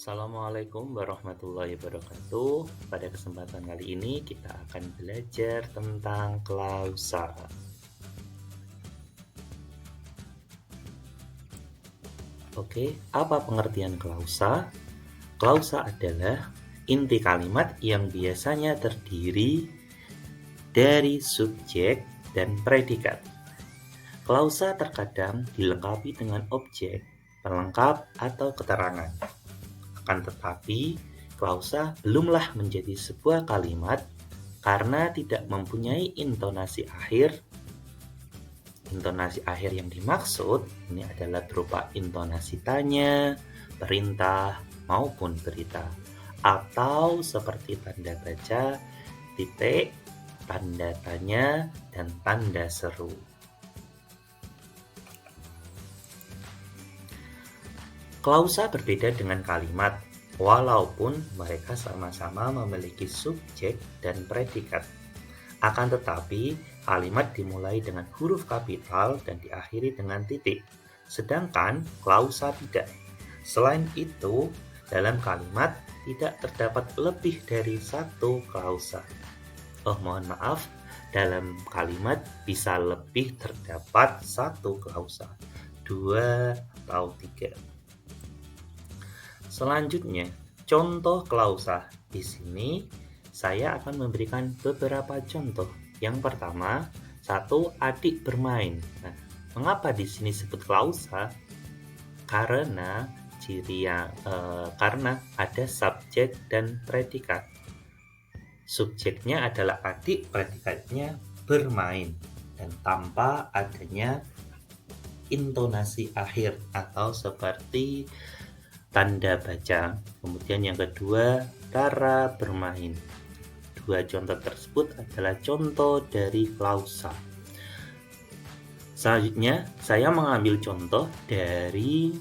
Assalamualaikum warahmatullahi wabarakatuh. Pada kesempatan kali ini kita akan belajar tentang klausa. Oke, apa pengertian klausa? Klausa adalah inti kalimat yang biasanya terdiri dari subjek dan predikat. Klausa terkadang dilengkapi dengan objek, pelengkap, atau keterangan. Akan tetapi, klausa belumlah menjadi sebuah kalimat karena tidak mempunyai intonasi akhir. Intonasi akhir yang dimaksud ini adalah berupa intonasi tanya, perintah, maupun berita. Atau seperti tanda baca, titik, tanda tanya, dan tanda seru. Klausa berbeda dengan kalimat, walaupun mereka sama-sama memiliki subjek dan predikat. Akan tetapi, kalimat dimulai dengan huruf kapital dan diakhiri dengan titik, sedangkan klausa tidak. Selain itu, dalam kalimat tidak terdapat lebih dari satu klausa. Mohon maaf, dalam kalimat bisa lebih terdapat satu klausa, 2 atau 3. Selanjutnya, contoh klausa. Di sini saya akan memberikan beberapa contoh. Yang pertama, satu adik bermain. Nah, mengapa di sini sebut klausa? Karena karena ada subjek dan predikat. Subjeknya adalah adik, predikatnya bermain, dan tanpa adanya intonasi akhir atau seperti tanda baca. Kemudian yang kedua, Rara bermain. Dua contoh tersebut adalah contoh dari klausa. Selanjutnya, saya mengambil contoh dari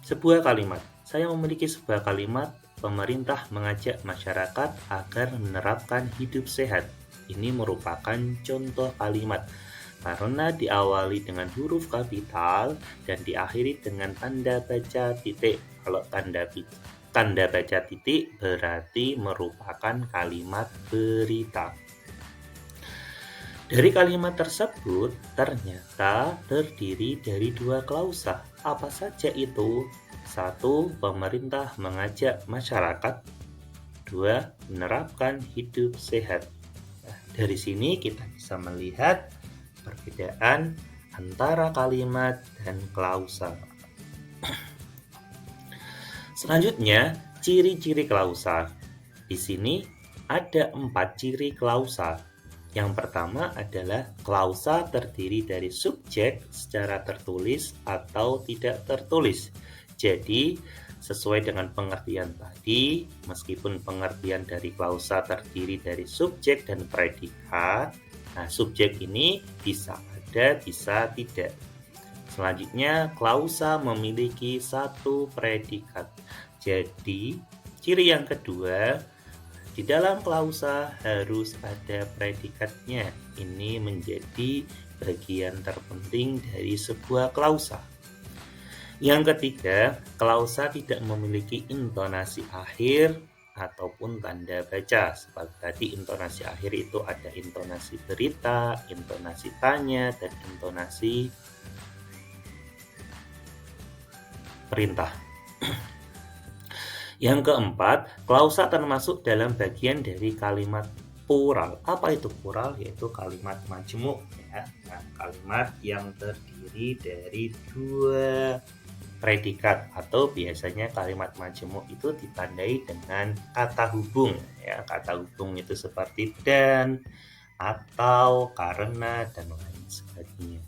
sebuah kalimat. Saya memiliki sebuah kalimat, pemerintah mengajak masyarakat agar menerapkan hidup sehat. Ini merupakan contoh kalimat karena diawali dengan huruf kapital dan diakhiri dengan tanda baca titik. Kalau tanda baca titik berarti merupakan kalimat berita. Dari kalimat tersebut ternyata terdiri dari dua klausa. Apa saja itu? 1. Pemerintah mengajak masyarakat. 2. Menerapkan hidup sehat. Nah, dari sini kita bisa melihat perbedaan antara kalimat dan klausa. Selanjutnya, ciri-ciri klausa. Di sini ada 4 ciri klausa. Yang pertama adalah klausa terdiri dari subjek secara tertulis atau tidak tertulis. Jadi, sesuai dengan pengertian tadi, meskipun pengertian dari klausa terdiri dari subjek dan predikat, nah subjek ini bisa ada, bisa tidak. Selanjutnya, klausa memiliki satu predikat. Jadi, ciri yang kedua, di dalam klausa harus ada predikatnya. Ini menjadi bagian terpenting dari sebuah klausa. Yang ketiga, klausa tidak memiliki intonasi akhir ataupun tanda baca. Seperti tadi intonasi akhir itu ada intonasi berita, intonasi tanya, dan intonasi perintah. Yang keempat, klausa termasuk dalam bagian dari kalimat plural. Apa itu plural? Yaitu kalimat majemuk, ya. Nah, kalimat yang terdiri dari dua predikat, atau biasanya kalimat majemuk itu ditandai dengan kata hubung, ya. Kata hubung itu seperti dan, atau, karena, dan lain sebagainya.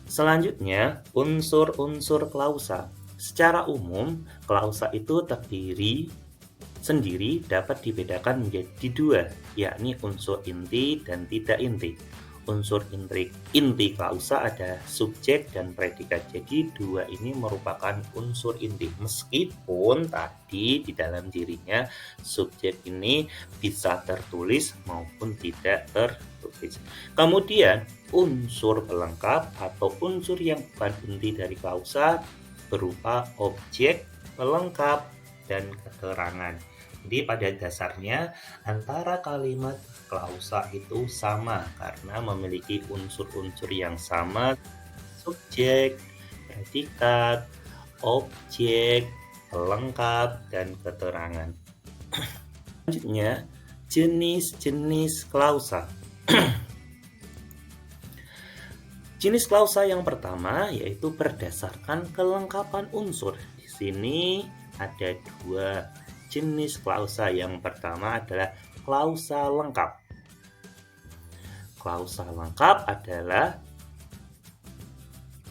Selanjutnya, unsur-unsur klausa. Secara umum, klausa itu terdiri sendiri dapat dibedakan menjadi dua, yakni unsur inti dan tidak inti. Unsur inti klausa ada subjek dan predikat. Jadi dua ini merupakan unsur inti. Meskipun tadi di dalam dirinya subjek ini bisa tertulis maupun tidak tertulis. Kemudian unsur pelengkap atau unsur yang bukan inti dari klausa berupa objek, pelengkap, dan keterangan. Jadi pada dasarnya antara kalimat klausa itu sama karena memiliki unsur-unsur yang sama, subjek, predikat, objek, pelengkap, dan keterangan. Selanjutnya, jenis-jenis klausa. Jenis klausa yang pertama yaitu berdasarkan kelengkapan unsur. Di sini ada dua jenis klausa. Yang pertama adalah klausa lengkap. Klausa lengkap adalah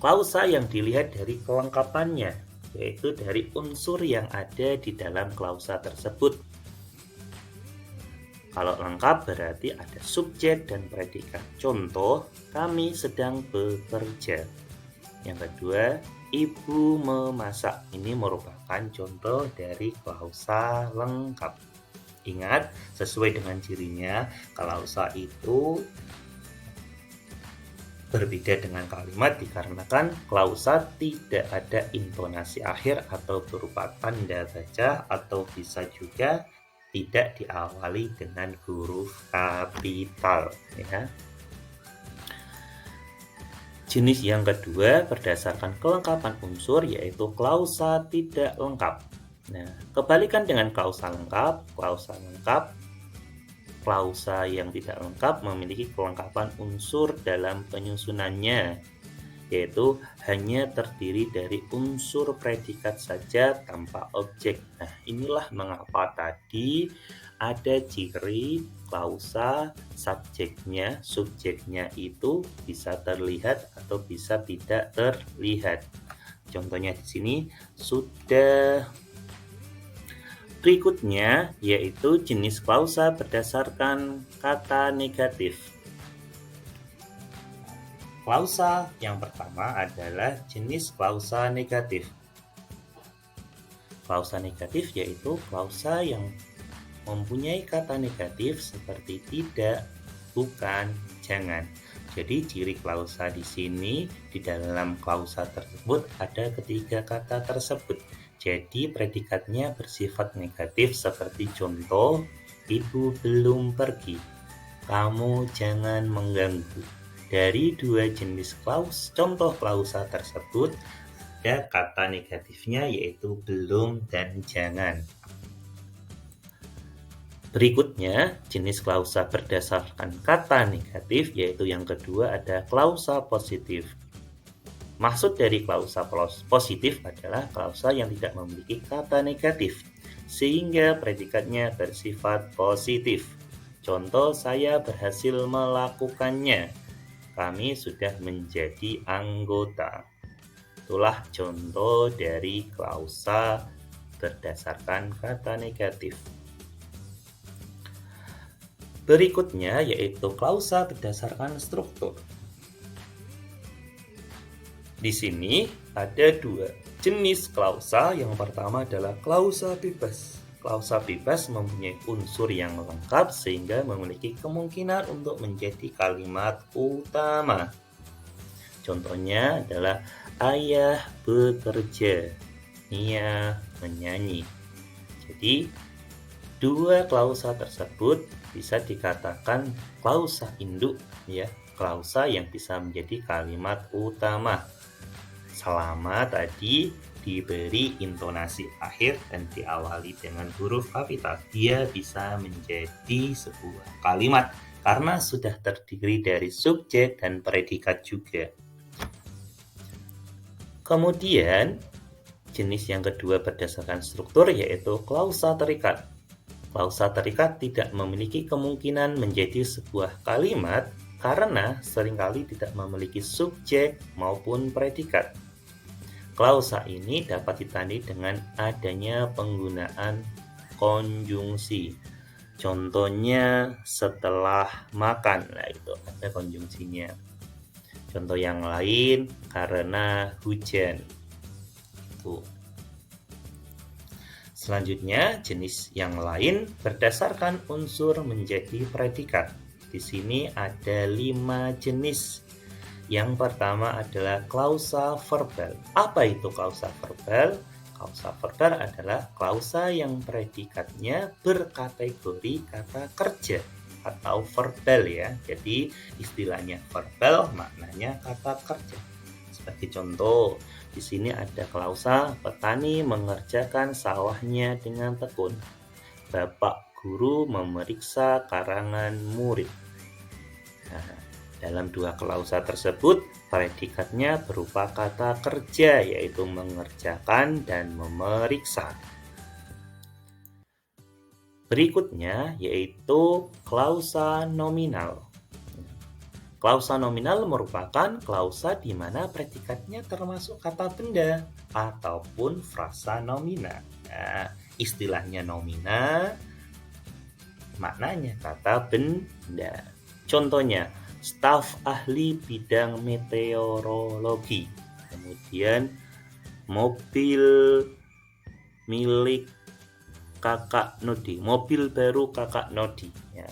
klausa yang dilihat dari kelengkapannya, yaitu dari unsur yang ada di dalam klausa tersebut. Kalau lengkap berarti ada subjek dan predikat. Contoh, kami sedang bekerja. Yang kedua, ibu memasak. Ini merupakan contoh dari klausa lengkap. Ingat, sesuai dengan cirinya, klausa itu berbeda dengan kalimat dikarenakan klausa tidak ada intonasi akhir atau berupa tanda baca, atau bisa juga tidak diawali dengan huruf kapital, ya. Jenis yang kedua berdasarkan kelengkapan unsur yaitu klausa tidak lengkap. Nah, kebalikan dengan klausa lengkap, klausa yang tidak lengkap memiliki kelengkapan unsur dalam penyusunannya, yaitu hanya terdiri dari unsur predikat saja tanpa objek. Nah, inilah mengapa tadi ada ciri klausa subjeknya itu bisa terlihat atau bisa tidak terlihat. Contohnya di sini sudah. Berikutnya yaitu jenis klausa berdasarkan kata negatif. Klausa yang pertama adalah jenis klausa negatif. Klausa negatif yaitu klausa yang mempunyai kata negatif seperti tidak, bukan, jangan. Jadi ciri klausa di sini di dalam klausa tersebut ada ketiga kata tersebut. Jadi predikatnya bersifat negatif seperti contoh, ibu belum pergi, kamu jangan mengganggu. Dari dua jenis contoh klausa tersebut ada kata negatifnya yaitu belum dan jangan. Berikutnya, jenis klausa berdasarkan kata negatif yaitu yang kedua ada klausa positif. Maksud dari klausa positif adalah klausa yang tidak memiliki kata negatif sehingga predikatnya bersifat positif. Contoh, saya berhasil melakukannya. Kami sudah menjadi anggota. Itulah contoh dari klausa berdasarkan kata negatif. Berikutnya yaitu klausa berdasarkan struktur. Di sini ada dua jenis klausa. Yang pertama adalah klausa bebas. Klausa bebas mempunyai unsur yang lengkap sehingga memiliki kemungkinan untuk menjadi kalimat utama. Contohnya adalah ayah bekerja, Nia menyanyi. Jadi, dua klausa tersebut bisa dikatakan klausa induk, ya, klausa yang bisa menjadi kalimat utama. Selama tadi diberi intonasi akhir dan diawali dengan huruf kapital, dia bisa menjadi sebuah kalimat karena sudah terdiri dari subjek dan predikat juga. Kemudian, jenis yang kedua berdasarkan struktur yaitu klausa terikat. Klausa terikat tidak memiliki kemungkinan menjadi sebuah kalimat karena seringkali tidak memiliki subjek maupun predikat. Klausa ini dapat ditandai dengan adanya penggunaan konjungsi. Contohnya setelah makan, nah itu ada konjungsinya. Contoh yang lain, karena hujan. Itu. Selanjutnya, jenis yang lain berdasarkan unsur menjadi predikat. Di sini ada 5 jenis. Yang pertama adalah klausa verbal. Apa itu klausa verbal? Klausa verbal adalah klausa yang predikatnya berkategori kata kerja atau verbal ya. Jadi istilahnya verbal maknanya kata kerja. Sebagai contoh, di sini ada klausa petani mengerjakan sawahnya dengan tekun. Bapak guru memeriksa karangan murid. Nah, dalam dua klausa tersebut, predikatnya berupa kata kerja, yaitu mengerjakan dan memeriksa. Berikutnya yaitu klausa nominal. Klausa nominal merupakan klausa di mana predikatnya termasuk kata benda ataupun frasa nomina. Nah, istilahnya nomina, maknanya kata benda. Contohnya, staf ahli bidang meteorologi. Kemudian, mobil milik kakak Nodi, mobil baru kakak Nodi. Ya,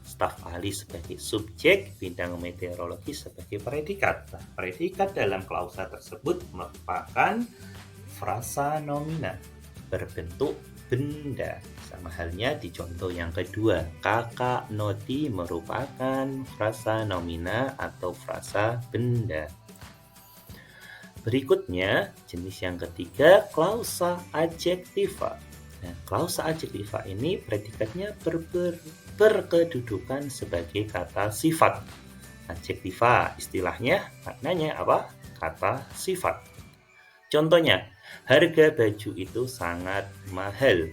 staf ahli sebagai subjek, bidang meteorologi sebagai predikat. Nah, predikat dalam klausa tersebut merupakan frasa nomina berbentuk benda. Sama halnya di contoh yang kedua, kakak Nodi merupakan frasa nomina atau frasa benda. Berikutnya, jenis yang ketiga, klausa adjektiva. Nah, klausa adjektiva ini predikatnya berkedudukan sebagai kata sifat. Adjektiva istilahnya maknanya apa? Kata sifat. Contohnya, harga baju itu sangat mahal.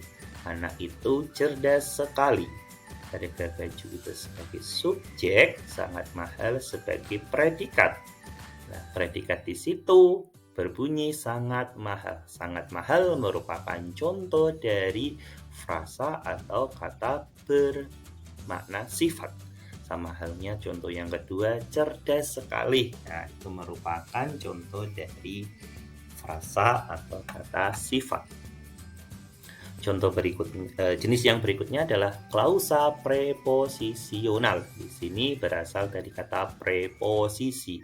Anak itu cerdas sekali. Harga baju itu sebagai subjek, sangat mahal sebagai predikat. Nah, predikat di situ berbunyi sangat mahal. Sangat mahal merupakan contoh dari frasa atau kata bermakna sifat. Sama halnya contoh yang kedua, cerdas sekali. Nah, itu merupakan contoh dari frasa atau kata sifat. Contoh jenis yang berikutnya adalah klausa preposisional. Di sini berasal dari kata preposisi.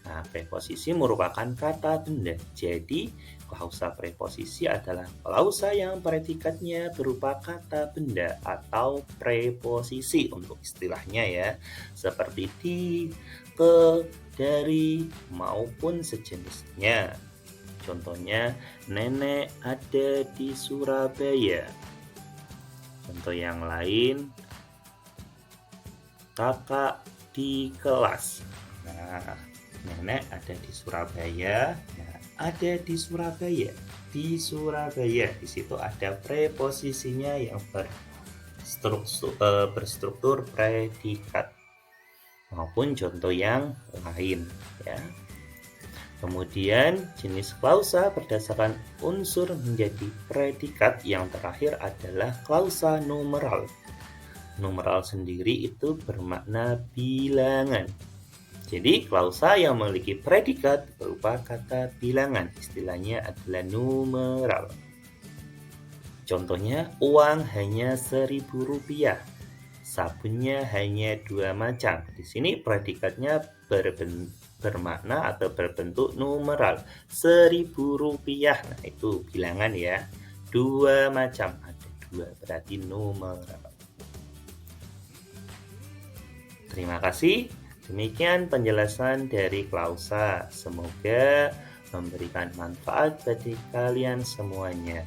Nah, preposisi merupakan kata benda. Jadi, klausa preposisi adalah klausa yang predikatnya berupa kata benda atau preposisi untuk istilahnya ya, seperti di, ke, dari, maupun sejenisnya. Contohnya, nenek ada di Surabaya. Contoh yang lain, kakak di kelas. Nah, nenek ada di Surabaya. Nah, ada di Surabaya. Di Surabaya. Di situ ada preposisinya yang berstruktur predikat maupun contoh yang lain ya. Kemudian jenis klausa berdasarkan unsur menjadi predikat. Yang terakhir adalah klausa numeral. Numeral sendiri itu bermakna bilangan. Jadi klausa yang memiliki predikat berupa kata bilangan, istilahnya adalah numeral. Contohnya, uang hanya Rp1.000, sabunnya hanya 2 macam. Di sini predikatnya bermakna atau berbentuk numeral. Rp1.000, nah itu bilangan ya. 2 macam, ada 2 berarti numeral. Terima kasih. Demikian penjelasan dari klausa. Semoga memberikan manfaat bagi kalian semuanya.